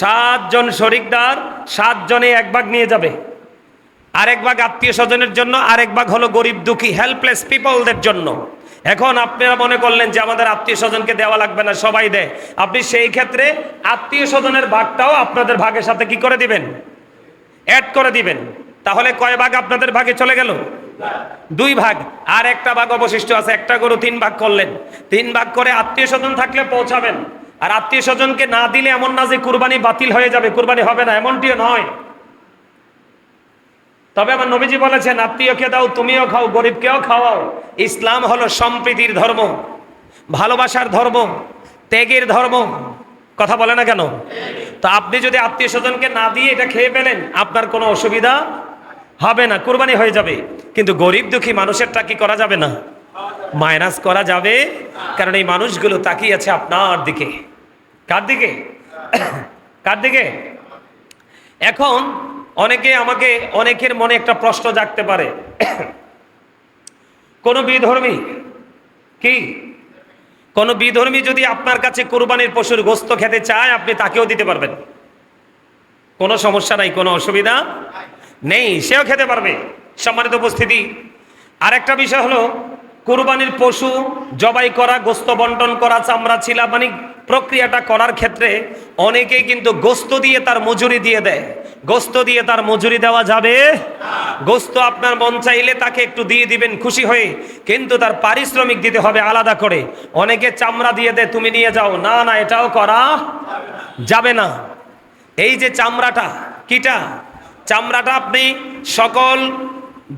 7 জন শরিকদার, 7 জনে 1 ভাগ নিয়ে যাবে। আরেক ভাগ আত্মীয় স্বজনের জন্য, আরেক ভাগ হলো গরিব দুঃখী হেল্পলেস পিপলদের জন্য। এখন আপনারা মনে করলেন যে আমাদের আত্মীয় স্বজনকে দেওয়া লাগবে না, সবাই দেয়। আপনি সেই ক্ষেত্রে আত্মীয় স্বজনের ভাগটাও আপনাদের ভাগের সাথে কি করে দিবেন? অ্যাড করে দিবেন। তাহলে কয় ভাগ আপনাদের ভাগে চলে গেল? 2 ভাগ। আর একটা ভাগ অবশিষ্ট আছে। একটা গরু 3 ভাগ করলেন। 3 ভাগ করে আত্মীয় স্বজন থাকলে পৌঁছাবেন। আর আত্মীয় স্বজনকে না দিলে এমন না যে কুরবানি বাতিল হয়ে যাবে, কুরবানি হবে না, এমনটিও নয়। তবে আমার নবীজি বলেছেন, আত্মীয়কে দাও, তুমিও খাও, গরিবকেও খাওয়াও। ইসলাম হলো সম্প্রীতির ধর্ম, ভালোবাসার ধর্ম, ত্যাগের ধর্ম। কথা বলে না কেন? তো আপনি যদি আত্মীয় স্বজনকে না দিয়ে এটা খেয়ে ফেলেন, আপনার কোনো অসুবিধা হবে না, কুরবানি হয়ে যাবে। কিন্তু গরিব দুঃখী মানুষেরটা কি করা যাবে না? মাইনাস করা যাবে। কারণ এই মানুষগুলো তাকিয়ে আছে আপনার দিকে। কার দিকে? কার দিকে? এখন অনেকের মনে একটা প্রশ্ন জাগতে পারে, কোন বিধর্মী যদি আপনার কাছে কুরবানির পশুর গোস্ত খেতে চায়, আপনি তাকেও দিতে পারবেন, কোনো সমস্যা নাই, কোনো অসুবিধা নেই, সেও খেতে পারবে। সম্মানিত উপস্থিতি, আরেকটা বিষয় হলো, কুরবানির পশু জবাই করা, গোস্ত বন্টন করা, চামড়া ছিলা, মানে প্রক্রিয়াটা করার ক্ষেত্রে অনেকেই কিন্তু গোস্ত দিয়ে তার মজুরি দিয়ে দেয়। গোস্ত দিয়ে তার মজুরি দেওয়া যাবে? গোস্ত আপনার মন চাইলে তাকে একটু দিয়ে দিবেন খুশি হয়ে, কিন্তু তার পারিশ্রমিক দিতে হবে আলাদা করে। অনেকে চামড়া দিয়ে দেয়, তুমি নিয়ে যাও। না না, এটাও করা যাবে না। এই যে চামড়াটা, কিটা চামড়াটা আপনি সকল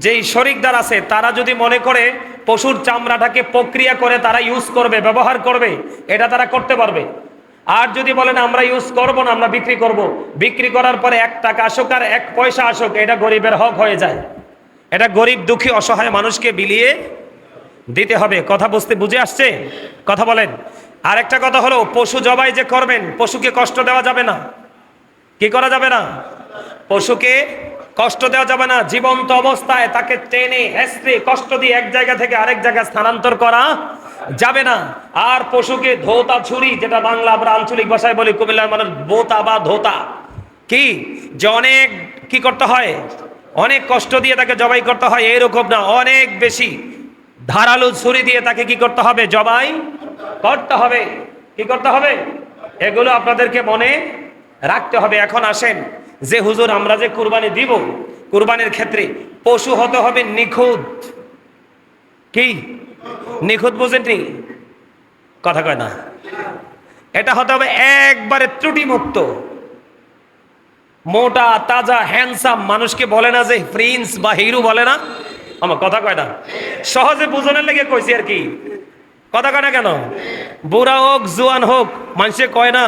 যেই শরিকদার আছে তারা যদি মনে করে পশুর চামড়াটাকে প্রক্রিয়া করে তারা ইউজ করবে, ব্যবহার করবে, এটা তারা করতে পারবে। আর যদি বলেন আমরা ইউজ করব না, আমরা বিক্রি করব, বিক্রি করার পরে 1 টাকা আসুক আর 1 পয়সা আসুক, এটা গরিবের হক হয়ে যায়। এটা গরিব দুঃখী অসহায় মানুষকে বিলিয়ে দিতে হবে। কথা বুঝে আসছে? কথা বলেন। আর একটা কথা হলো, পশু জবাই যে করবেন, পশুকে কষ্ট দেওয়া যাবে না। কি করা যাবে না? পশুকে কষ্ট দেওয়া যাবে না। জীবন্ত অবস্থায় তাকে টেনে হেঁচড়ে কষ্ট দিয়ে এক জায়গা থেকে আরেক জায়গায় স্থানান্তর করা যাবে না। আর পশুকে ধোতা ছুরি, যেটা বাংলা আমরা আঞ্চলিক ভাষায় বলি, কুমিল্লার মানুষ বোতা বা ধোতা, কি যে অনেক কি করতে হয়, অনেক কষ্ট দিয়ে তাকে জবাই করতে হয়, এরকম না, অনেক বেশি ধারালো ছুরি দিয়ে তাকে কি করতে হবে, জবাই করতে হবে। কি করতে হবে? এগুলো আপনাদেরকে মনে রাখতে হবে। এখন আসেন, যে হুজুর আমরা যে কুরবানি দিব, কুরবানির ক্ষেত্রে পশু হতে হবে নিখুঁত। কি নিখুঁত বুঝেননি? কথা কয় না। এটা হতে হবে একবারে ত্রুটিমুক্ত, মোটা তাজা হ্যান্ডসাম। মানুষকে বলে না যে প্রিন্স বা হিরো, বলে না? আমার কথা কয় না, সহজে বুঝনের লেগে কইছি আর কি। কথা কয় না কেন? বুড়া হোক জোয়ান হোক, মানুষে কয় না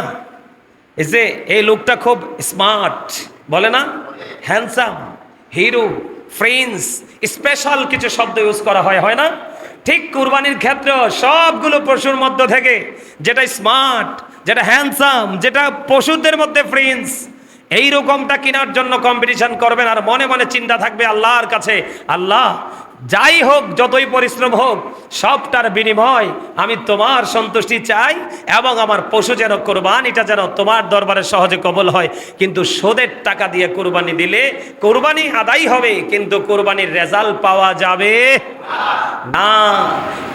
এই যে এই লোকটা খুব স্মার্ট, বলে না? হ্যান্ডসাম, হিরো, প্রিন্স, স্পেশাল কিছু শব্দ ইউজ করা হয় না? ঠিক কুরবানির ক্ষেত্রে সবগুলো পশুর মধ্য থেকে যেটা স্মার্ট, যেটা হ্যান্ডসাম, যেটা পশুদের মধ্যে প্রিন্স, এই রকমটা কেনার জন্য কম্পিটিশন করবেন। আর মনে মনে চিন্তা থাকবে আল্লাহর কাছে, আল্লাহ যাই হোক, যতই পরিশ্রম হোক, সবটার বিনিময় আমি তোমার সন্তুষ্টি চাই, এবং আমার পশু যেন কোরবানিটা যেন তোমার দরবারে সহজে কবল হয়। কিন্তু সুদের টাকা দিয়ে কোরবানি দিলে কোরবানি আদায় হবে, কিন্তু কোরবানির রেজাল্ট পাওয়া যাবে না।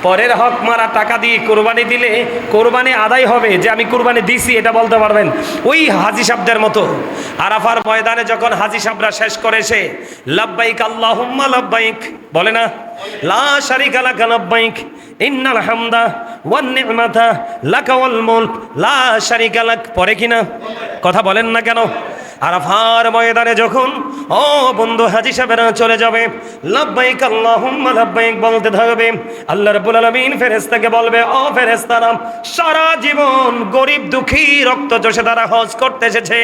পরের হক মারা টাকা দিয়ে কোরবানি দিলে কোরবানি আদায় হবে, যে আমি কোরবানি দিছি এটা বলতে পারবেন। ওই হাজি সাহেবদের মতো আরাফার ময়দানে যখন হাজি সাহেবরা শেষ করেছে, লাব্বাইক আল্লাহুম্মা লাব্বাইক বলে না, লা শারিকা লাকা লাব্বাইক ইন্নাল হামদা ওয়ান নি'মাতা লাকা ওয়াল মুলক লা শারিকা লাক, পরে কিনা? কথা বলেন না কেন? আরাফার ময়দানে যখন ও বন্ধু হাজি সাহেবরা চলে যাবে, লাব্বাইক আল্লাহুম্মা লাব্বাইক বলতে থাকবে, আল্লাহ রাব্বুল আলামিন ফেরেশতাকে বলবে, ও ফেরেশতারা, সারা জীবন গরিব দুঃখী রক্ত চষে তারা হজ করতে এসেছে,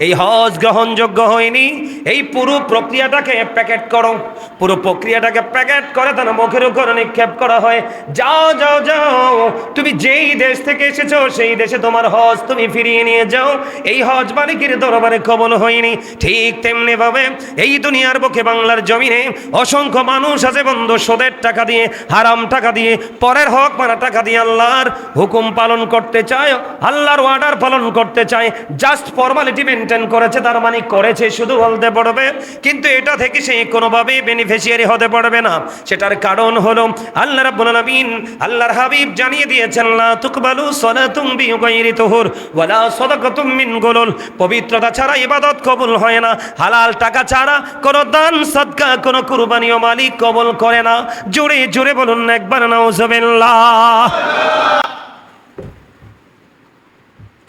এই হজ গ্রহণযোগ্য হয়নি, এই পুরো প্রক্রিয়াটাকে প্যাকেট করো। পুরো প্রক্রিয়াটাকে প্যাকেট করে তার মুখের উপর নিক্ষেপ করা হয়, যাও যাও যাও, তুমি যেই দেশ থেকে এসেছো সেই দেশে তোমার হজ তুমি ফিরিয়ে নিয়ে যাও, এই হজ মালিকের দরবারে কবুল হয়নি। ঠিক তেমনি ভাবে এই দুনিয়ার বুকে বাংলার জমিনে অসংখ্য মানুষ আছে বন্ধু, সুদের টাকা দিয়ে, হারাম টাকা দিয়ে, পরের হক মারা টাকা দিয়ে আল্লাহর হুকুম পালন করতে চায়, আল্লাহর অর্ডার পালন করতে চায়, জাস্ট ফর্মালিটি মেনটেন করেছে, তার মানে করেছে শুধু বলতে পারবে, কিন্তু এটা থেকে সে কোনোভাবেই বেনিফিশিয়ারি হতে পারবে না। সেটার কারণ হলো আল্লাহ রাব্বুল আলামিন, আল্লাহর হাবিব জানিয়ে দিয়েছেন, লা তুকবালু সালাতুম বিগাইরি তুহুর ওয়ালা সাদাকাতুম মিন গুলুল, পবিত্রতা ছাড়া ইবাদত কবুল হয় না, হালাল টাকা ছাড়া কোনো দান সাদকা, কোনো কুরবানিও মালিক কবুল করে না। জোরে জোরে বলুন একবার নাউজুবিল্লাহ।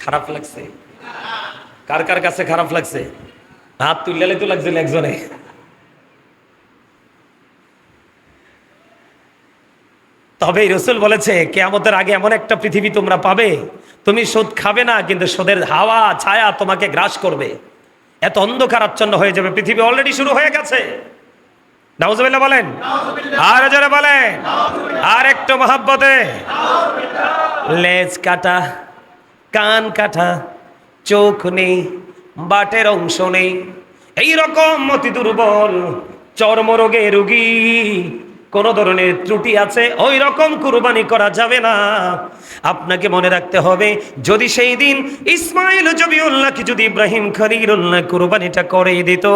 খারাপ লাগছে? কার কার কাছে খারাপ লাগছে? হাত তুললে তো লাগছিল একজনে। তবে রাসূল বলেছে, কিয়ামতের আগে এমন একটা পৃথিবী তোমরা পাবে, তুমি সুদ খাবে না, কিন্তু সুদের হাওয়া ছায়া তোমাকে গ্রাস করবে, এত অন্ধকার আচ্ছন্ন হয়ে যাবে। পৃথিবী অলরেডি শুরু হয়ে গেছে। নাউজুবিল্লাহ বলেন, আর জোরে বলেন, আর একটু মহব্বতে। লেজ কাটা, কান কাটা, চোখ নেই, বাটের অংশ নেই, এইরকম অতি দুর্বল চর্মরোগে রোগী, কোন ধরনের ত্রুটি আছে, ওই রকম কুরবানি করা যাবে না। আপনাকে মনে রাখতে হবে, যদি সেই দিন ইসমাইল জবিউল্লাহকে যদি ইব্রাহিম খলিলুল্লাহ কুরবানিটা করে দিত,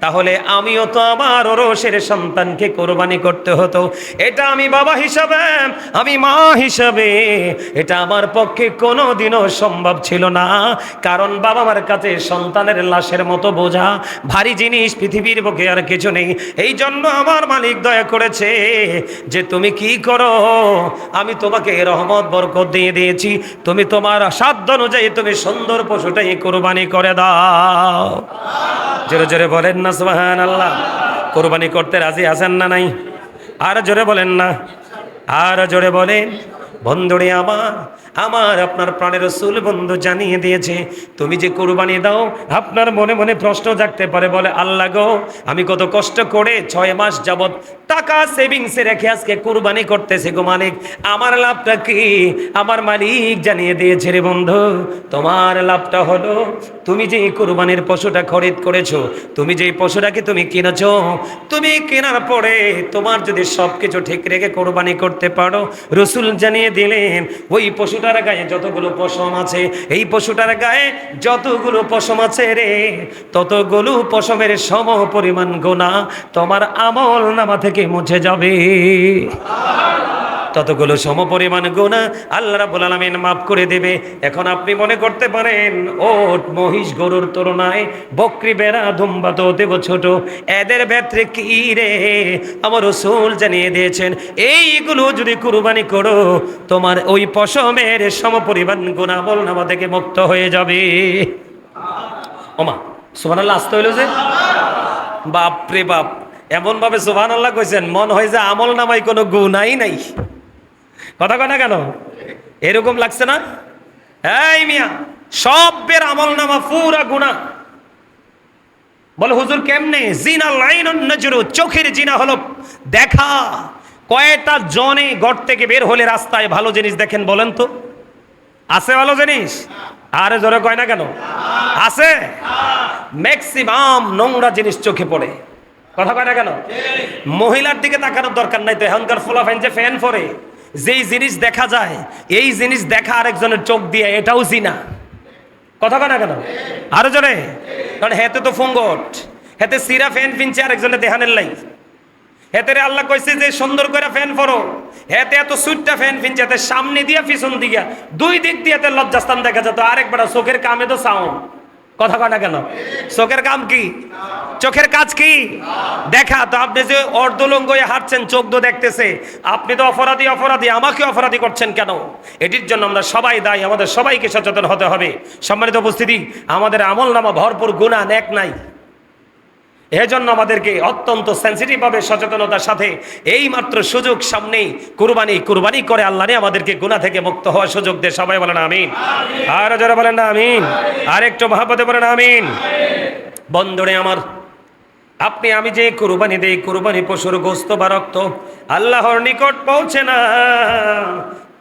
তাহলে আমিও তো আমার ওরসের সন্তানকে কুরবানি করতে হতো। এটা আমি বাবা হিসাবে, আমি মা হিসাবে, এটা আমার পক্ষে কোনোদিনও সম্ভব ছিল না। কারণ বাবা মার কাছে সন্তানের লাশের মতো বোঝা, ভারী জিনিস পৃথিবীর বুকে আর কিছু নেই। এই জন্য আমার মালিক দয়া করেছে যে তুমি কি করো, আমি তোমাকে রহমত বরকত দিয়ে দিয়েছি, তুমি তোমার সাধ্য অনুযায়ী তুমি সুন্দর পশুটাই কুরবানি করে দাও। জোরে জোরে বলেন না সুবহানাল্লাহ। কুরবানি করতে রাজি আছেন না নাই? আর জোরে বলেন না, আর জোরে বলেন। বন্ধুরে আমার, আমার আপনার প্রাণের রাসূল বন্ধু জানিয়ে দিয়েছে, তুমি যে কুরবানি দাও, আপনার মনে মনে প্রশ্ন জাগতে পারে, বলে আল্লাহ গো, আমি কত কষ্ট করে 6 মাস যাবত টাকা সেভিংসে রেখে আজকে কুরবানি করতেছি গো মালিক, আমার লাভটা কি? আমার মালিক জানিয়ে দিয়েছে রে বন্ধু, তোমার লাভটা হলো তুমি যে কুরবানির পশুটা খরিদ করেছো, তুমি যে পশুটাকে তুমি কিনেছো, তুমি কেনার পরে তোমার যদি সবকিছু ঠিক রেখে কুরবানি করতে পারো, রাসূল জানিয়ে দিলেন ওই পশুটার গায়ে যতগুলো পশম আছে, এই পশুটার গায়ে যতগুলো পশম আছে রে, ততগুলো পশমের সম পরিমাণ গুনাহ তোমার আমল নামা থেকে মুছে যাবে। ততগুলো সমপরিমাণ গুনাহ আল্লাহ রাব্বুল আলামিন মাফ করে দেবে। এখন আপনি মনে করতে পারেন, ওট মহিষ গরুর তুলনায় বকরি বেড়া দুম্বা তো দেব ছোট, এদের ভেতরে কি রে? আমার রাসূল জানিয়ে দিয়েছেন, এইগুলো যদি কুরবানি করো, তোমার ওই পশমের সমপরিমাণ গুনাহ আমল নামা থেকে মুক্ত হয়ে যাবে। ওমা সুবহানাল্লাহ, আসতে হইল যে বাপ রে বাপ, এমন ভাবে সুবহানাল্লাহ কইছেন মন হয় যে আমল নামায় কোনো গুনাহই নাই। কথা কয় না কেন? এরকম লাগছে না? এই মিয়া, সবের আমল নামা পুরা গুনাহ। বলে হুজুর কেমনে? জিনা লাইনুন নজরু, চোখের জিনা হলো দেখা। কয়টা জনে ঘর থেকে বের হলে রাস্তায় ভালো জিনিস দেখেন বলেন তো? আছে ভালো জিনিস? আরে জোরে কয় না কেন? আছে। ম্যাক্সিমাম নোংরা জিনিস চোখে পড়ে। কথা কয় না কেন? মহিলার দিকে তাকানোর দরকার নাই তো, এখনকার ফোলাফাইন যে ফ্যান পরে, যেই জিনিস দেখা যায় এই জিনিস দেখা আরেকজনের চোখ দিয়ে, এটাও জিনা। কথা কয় না কেন? আরো জোরে। কারণ হেতে তো ফুঙ্গট, হেতে সিরা ফ্যান ফিনছে আরেকজনের দেহানের লাই, হেতে আল্লাহ কইছে যে সুন্দর করে ফ্যান পরো, হেতে এত সুইটটা ফ্যান ফিনছে, হেতে সামনে দিয়া পিছন দিয়া দুই দিক দিয়ে লজ্জাস্থান দেখা যেত। আরেকবার চোখের কামে তো সাউন্ড। কথা কয় না কেন? চোখের কাম কি? চোখের কাজ কি? দেখা। তো আপনি যে অর্ধলঙ্গ হয়ে হাঁটছেন, চোখ তো দেখতেছে, আপনি তো অপরাধী, আমাকে অপরাধী করছেন কেন? এটির জন্য আমরা সবাই দায়ী, আমাদের সবাইকে সচেতন হতে হবে। সম্মানিত উপস্থিতি, আমাদের আমল নামা ভরপুর গুনাহ নেক নাই। এজন্য আমাদেরকে অত্যন্ত সেন্সিটিভ ভাবে সচেতনতার সাথে এই মাত্র সুযোগ সামনেই কুরবানি করে আল্লাহ আমাদেরকে গুনাহ থেকে মুক্ত হওয়ার সুযোগ দিয়ে সবাই বলেন আমিন। আর যারা বলেন না আমিন, আর একটু মহব্বতে বলেন আমিন। বন্ধুরে আমার, আপনি আমি যে কুরবানি দেই, কুরবানি পশুর গোশত বা রক্ত আল্লাহর নিকট পৌঁছে না,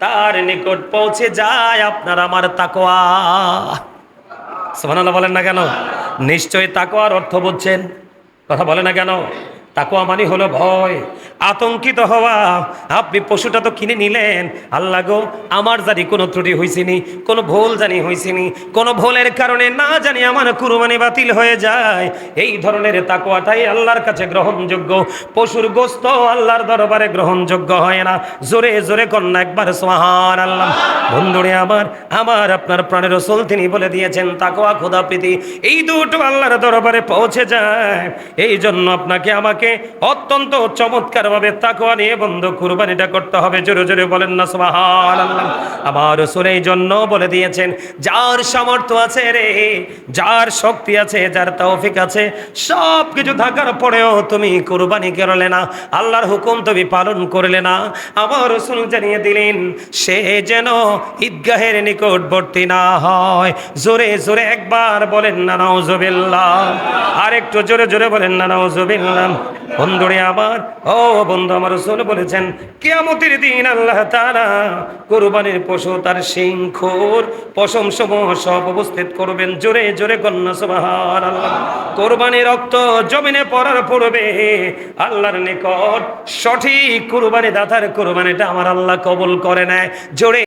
তার নিকট পৌঁছে যায় আপনার আমার তাকওয়া। সুবহানাল্লাহ বলেন না কেন? নিশ্চয়ই তাকওয়ার অর্থ বুঝছেন। কথা বলে না কেন? তাকওয়া মানে হলো ভয়, আতঙ্কিত হওয়া। আপনি পশুটা তো কিনে নিলেন, আল্লাহ গো আমার জানি কোনো ত্রুটি হয়েছিনি, কোনো ভুল জানি হয়েছিনি, কোনো ভুলের কারণে না জানি আমার কুরবানি বাতিল হয়ে যায়। এই ধরনের তাকওয়াটাই আল্লাহর কাছে গ্রহণযোগ্য। পশুর গোশত আল্লাহর দরবারে গ্রহণযোগ্য হয় না। জোরে জোরে কন্যা একবার সুবহানাল্লাহ। বন্ধুরে আমার আপনার প্রাণের রাসূল তিনি বলে দিয়েছেন, তাকওয়া খোদাপ্রীতি এই দুটো আল্লাহর দরবারে পৌঁছে যায়। এই জন্য আপনাকে আমাকে অত্যন্ত চমৎকার ভাবে তাকওয়া নিয়ে বন্ধু কুরবানিটা করতে হবে। জোরে জোরে বলেন না সুবহানাল্লাহ। আমার রাসূল এই জন্য বলে দিয়েছেন, যার সামর্থ্য আছে রে, যার শক্তি আছে, যার তৌফিক আছে, সব কিছু থাকার পরেও তুমি কুরবানি করলে না, আল্লাহর হুকুম তুমি পালন করলে না, আমার রাসূল জানিয়ে দিলেন সে যেন ঈদগাহের নিকটবর্তী না হয়। জোরে জোরে একবার বলেন না নাউজুবিল্লাহ, আর একটু জোরে জোরে বলেন না নাউজুবিল্লাহ। বন্ধুরে আমার, ও বন্ধু, আমার রাসূল বলেছেন কিয়ামতের দিন আল্লাহ তাআলা কুরবানির পশু তার শিং, খুর, পশম সমূহ সব উপস্থিত করবেন। জোরে জোরে কন্যা সুবহানাল্লাহ। কুরবানির রক্ত জমিনে পড়ার পূর্বে আল্লাহর নিকট সঠিক কুরবানি দাতার কুরবানিটা আমার আল্লাহ কবুল করে নেয়। জোরে